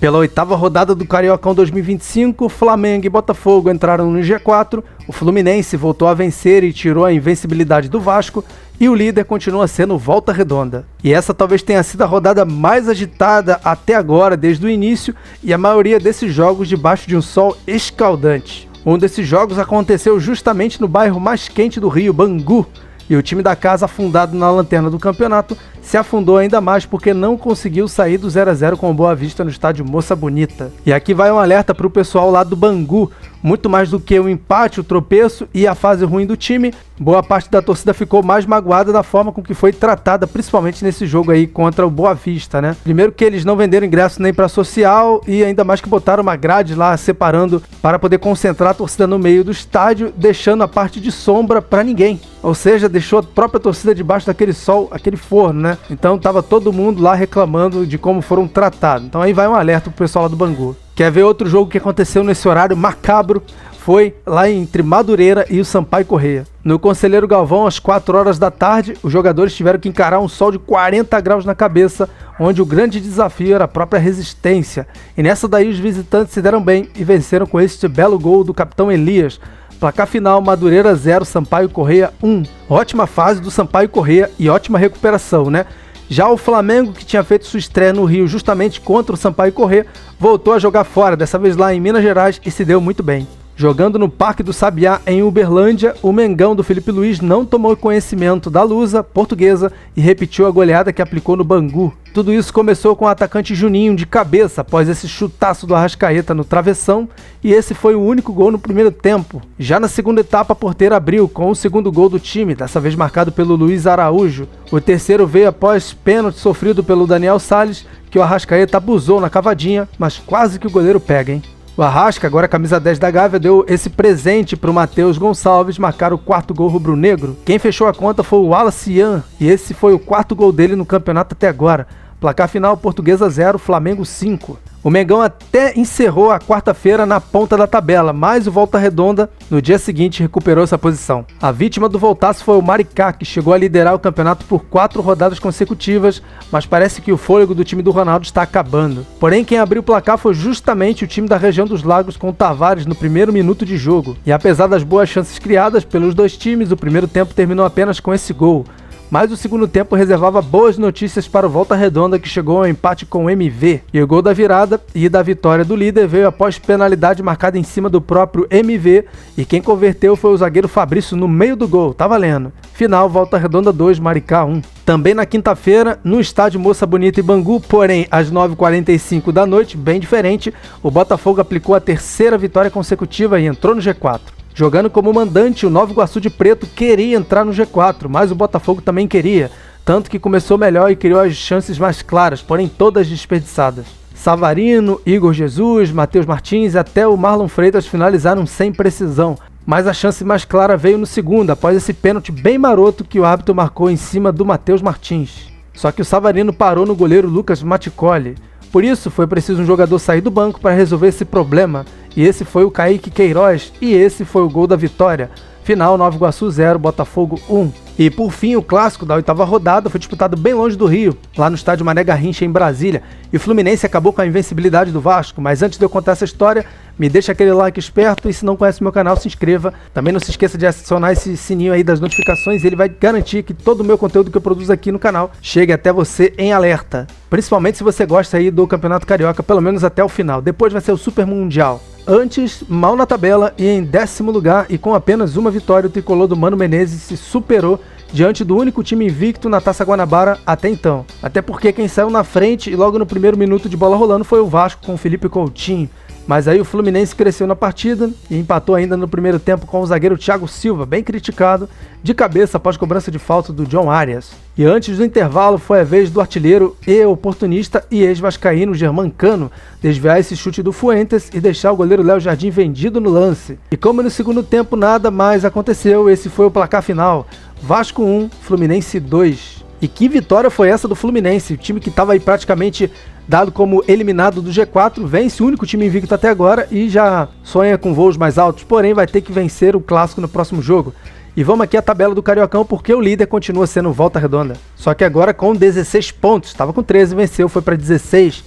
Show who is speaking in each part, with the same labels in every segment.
Speaker 1: Pela oitava rodada do Cariocão 2025, Flamengo e Botafogo entraram no G4, o Fluminense voltou a vencer e tirou a invencibilidade do Vasco, e o líder continua sendo Volta Redonda. E essa talvez tenha sido a rodada mais agitada até agora, desde o início, e a maioria desses jogos debaixo de um sol escaldante. Um desses jogos aconteceu justamente no bairro mais quente do Rio, Bangu, e o time da casa, afundado na lanterna do campeonato, se afundou ainda mais porque não conseguiu sair do 0-0 com o Boa Vista no estádio Moça Bonita. E aqui vai um alerta para o pessoal lá do Bangu: muito mais do que o empate, o tropeço e a fase ruim do time, boa parte da torcida ficou mais magoada da forma com que foi tratada, principalmente nesse jogo aí contra o Boa Vista, né? Primeiro que eles não venderam ingresso nem para social, e ainda mais que botaram uma grade lá separando para poder concentrar a torcida no meio do estádio, deixando a parte de sombra para ninguém. Ou seja, deixou a própria torcida debaixo daquele sol, aquele forno, né? Então tava todo mundo lá reclamando de como foram tratados. Então aí vai um alerta pro pessoal lá do Bangu. Quer ver outro jogo que aconteceu nesse horário macabro? Foi lá entre Madureira e o Sampaio Corrêa. No Conselheiro Galvão, às 4 horas da tarde, os jogadores tiveram que encarar um sol de 40 graus na cabeça, onde o grande desafio era a própria resistência. E nessa daí os visitantes se deram bem e venceram com este belo gol do capitão Elias. Placar final: Madureira 0, Sampaio Corrêa 1. Ótima fase do Sampaio Corrêa e ótima recuperação, né? Já o Flamengo, que tinha feito sua estreia no Rio justamente contra o Sampaio Corrêa, voltou a jogar fora, dessa vez lá em Minas Gerais, e se deu muito bem. Jogando no Parque do Sabiá, em Uberlândia, o Mengão do Felipe Luiz não tomou conhecimento da Lusa Portuguesa e repetiu a goleada que aplicou no Bangu. Tudo isso começou com o atacante Juninho de cabeça, após esse chutaço do Arrascaeta no travessão, e esse foi o único gol no primeiro tempo. Já na segunda etapa, a porteira abriu com o segundo gol do time, dessa vez marcado pelo Luiz Araújo. O terceiro veio após pênalti sofrido pelo Daniel Salles, que o Arrascaeta abusou na cavadinha, mas quase que o goleiro pega, hein? O Arrasca, agora camisa 10 da Gávea, deu esse presente para o Matheus Gonçalves marcar o quarto gol rubro-negro. Quem fechou a conta foi o Wallace Ian, e esse foi o quarto gol dele no campeonato até agora. Placar final: Portuguesa 0, Flamengo 5. O Mengão até encerrou a quarta-feira na ponta da tabela, mas o Volta Redonda no dia seguinte recuperou essa posição. A vítima do voltaço foi o Maricá, que chegou a liderar o campeonato por 4 rodadas consecutivas, mas parece que o fôlego do time do Ronaldo está acabando. Porém, quem abriu o placar foi justamente o time da região dos Lagos, com o Tavares no primeiro minuto de jogo. E apesar das boas chances criadas pelos dois times, o primeiro tempo terminou apenas com esse gol. Mas o segundo tempo reservava boas notícias para o Volta Redonda, que chegou ao empate com o MV. E o gol da virada e da vitória do líder veio após penalidade marcada em cima do próprio MV, e quem converteu foi o zagueiro Fabrício no meio do gol, tá valendo. Final: Volta Redonda 2, Maricá 1. Também na quinta-feira, no estádio Moça Bonita e Bangu, porém às 9h45 da noite, bem diferente, o Botafogo aplicou a terceira vitória consecutiva e entrou no G4. Jogando como mandante, o Nova Iguaçu de Preto queria entrar no G4, mas o Botafogo também queria, tanto que começou melhor e criou as chances mais claras, porém todas desperdiçadas. Savarino, Igor Jesus, Matheus Martins e até o Marlon Freitas finalizaram sem precisão, mas a chance mais clara veio no segundo, após esse pênalti bem maroto que o árbitro marcou em cima do Matheus Martins. Só que o Savarino parou no goleiro Lucas Maticoli. Por isso, foi preciso um jogador sair do banco para resolver esse problema, e esse foi o Kaique Queiroz, e esse foi o gol da vitória. Final: Nova Iguaçu 0, Botafogo 1. E por fim, o clássico da oitava rodada foi disputado bem longe do Rio, lá no estádio Mané Garrincha, em Brasília, e o Fluminense acabou com a invencibilidade do Vasco. Mas antes de eu contar essa história, me deixa aquele like esperto, e se não conhece o meu canal, se inscreva. Também não se esqueça de acionar esse sininho aí das notificações, ele vai garantir que todo o meu conteúdo que eu produzo aqui no canal chegue até você em alerta. Principalmente se você gosta aí do Campeonato Carioca, pelo menos até o final. Depois vai ser o Super Mundial. Antes, mal na tabela e em 10º lugar, e com apenas uma vitória, o tricolor do Mano Menezes se superou diante do único time invicto na Taça Guanabara até então. Até porque quem saiu na frente e logo no primeiro minuto de bola rolando foi o Vasco com o Felipe Coutinho. Mas aí o Fluminense cresceu na partida e empatou ainda no primeiro tempo com o zagueiro Thiago Silva, bem criticado, de cabeça após cobrança de falta do John Arias. E antes do intervalo foi a vez do artilheiro e oportunista e ex-vascaíno Germán Cano desviar esse chute do Fuentes e deixar o goleiro Léo Jardim vendido no lance. E como no segundo tempo nada mais aconteceu, esse foi o placar final: Vasco 1, Fluminense 2. E que vitória foi essa do Fluminense, o time que estava aí praticamente dado como eliminado do G4, vence o único time invicto até agora e já sonha com voos mais altos, porém vai ter que vencer o clássico no próximo jogo. E vamos aqui à tabela do Cariocão, porque o líder continua sendo Volta Redonda, só que agora com 16 pontos, estava com 13, venceu, foi para 16.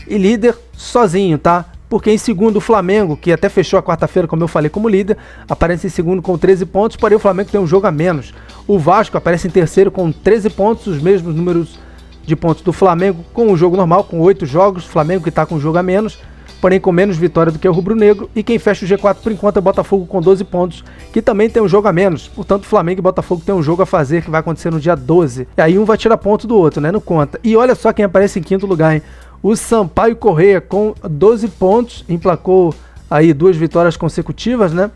Speaker 1: E líder sozinho, tá? Porque em segundo o Flamengo, que até fechou a quarta-feira, como eu falei, como líder, aparece em segundo com 13 pontos, porém o Flamengo tem um jogo a menos. O Vasco aparece em terceiro com 13 pontos, os mesmos números de pontos do Flamengo com o jogo normal, com 8 jogos, o Flamengo que está com um jogo a menos, porém com menos vitória do que o rubro-negro, e quem fecha o G4 por enquanto é o Botafogo com 12 pontos, que também tem um jogo a menos, portanto Flamengo e Botafogo tem um jogo a fazer que vai acontecer no dia 12, e aí um vai tirar ponto do outro, né, não conta. E olha só quem aparece em quinto lugar, hein? O Sampaio Corrêa com 12 pontos, emplacou aí 2 vitórias consecutivas, né?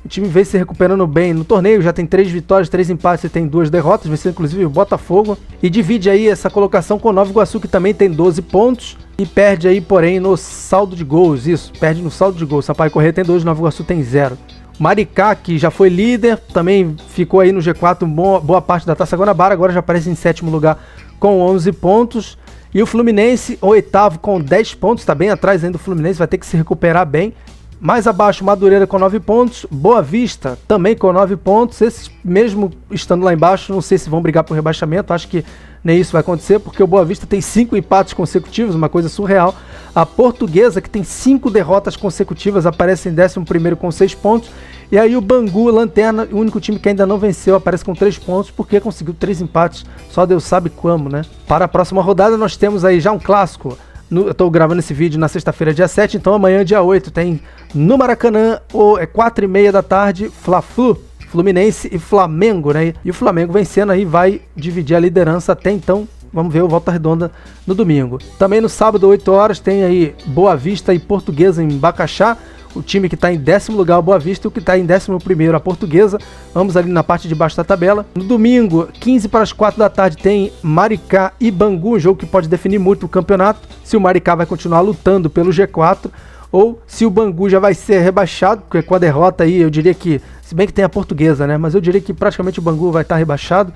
Speaker 1: O time vem se recuperando bem no torneio, já tem 3 vitórias, 3 empates e tem 2 derrotas, venceu inclusive o Botafogo. E divide aí essa colocação com o Nova Iguaçu, que também tem 12 pontos e perde aí, porém, no saldo de gols. Isso, perde no saldo de gols. Sampaio Corrêa tem 2, Nova Iguaçu tem 0. Maricá, que já foi líder, também ficou aí no G4 boa parte da Taça Guanabara, agora já aparece em 7º lugar com 11 pontos. E o Fluminense, o 8º com 10 pontos, está bem atrás ainda do Fluminense, vai ter que se recuperar bem. Mais abaixo, Madureira com 9 pontos, Boa Vista também com 9 pontos. Esses, mesmo estando lá embaixo, não sei se vão brigar por rebaixamento, acho que nem isso vai acontecer, porque o Boa Vista tem 5 empates consecutivos, uma coisa surreal. A Portuguesa, que tem 5 derrotas consecutivas, aparece em 11º com 6 pontos. E aí o Bangu, lanterna, o único time que ainda não venceu, aparece com 3 pontos, porque conseguiu 3 empates, só Deus sabe como, né? Para a próxima rodada nós temos aí já um clássico. Eu tô gravando esse vídeo na sexta-feira, dia 7, então amanhã, dia 8, tem no Maracanã, 4h30 da tarde, Fla-Flu, Fluminense e Flamengo, né? E o Flamengo vencendo aí vai dividir a liderança até então. Vamos ver o Volta Redonda no domingo. Também no sábado, 8 horas, tem aí Boa Vista e Portuguesa em Bacaxá. O time que está em 10º lugar, o Boa Vista, e o que está em 11º, a Portuguesa. Vamos ali na parte de baixo da tabela. No domingo, 15 para as 4 da tarde, tem Maricá e Bangu, um jogo que pode definir muito o campeonato. Se o Maricá vai continuar lutando pelo G4 ou se o Bangu já vai ser rebaixado, porque com a derrota aí, eu diria que, se bem que tem a Portuguesa, né? Mas eu diria que praticamente o Bangu vai estar rebaixado.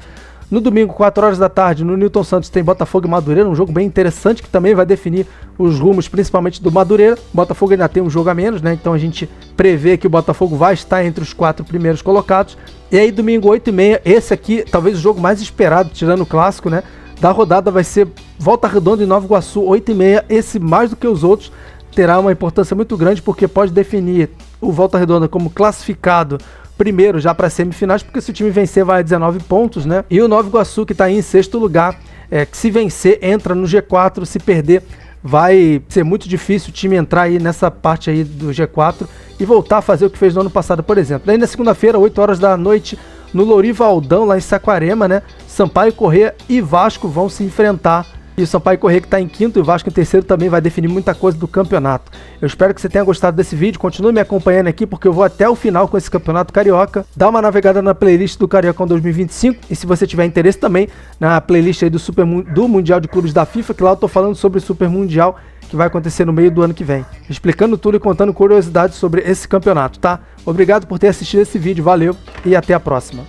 Speaker 1: No domingo, 4 horas da tarde, no Newton Santos tem Botafogo e Madureira, um jogo bem interessante que também vai definir os rumos, principalmente do Madureira. Botafogo ainda tem um jogo a menos, né? Então a gente prevê que o Botafogo vai estar entre os 4 primeiros colocados. E aí, domingo, 8h30, esse aqui, talvez o jogo mais esperado, tirando o clássico, né? Da rodada vai ser Volta Redonda e Nova Iguaçu, 8h30. Esse, mais do que os outros, terá uma importância muito grande, porque pode definir o Volta Redonda como classificado primeiro já para semifinais, porque se o time vencer vai a 19 pontos, né? E o Nova Iguaçu, que está aí em 6º lugar, que se vencer entra no G4, se perder vai ser muito difícil o time entrar aí nessa parte aí do G4 e voltar a fazer o que fez no ano passado, por exemplo. Daí na segunda-feira, 8 horas da noite, no Lourivaldão, lá em Saquarema, né? Sampaio Corrêa e Vasco vão se enfrentar. E o Sampaio Corrêa, que está em 5º, e o Vasco em 3º, também vai definir muita coisa do campeonato. Eu espero que você tenha gostado desse vídeo. Continue me acompanhando aqui, porque eu vou até o final com esse campeonato carioca. Dá uma navegada na playlist do Cariocão 2025. E se você tiver interesse também na playlist aí do Mundial de Clubes da FIFA, que lá eu tô falando sobre o Super Mundial, que vai acontecer no meio do ano que vem. Explicando tudo e contando curiosidades sobre esse campeonato, tá? Obrigado por ter assistido esse vídeo. Valeu e até a próxima.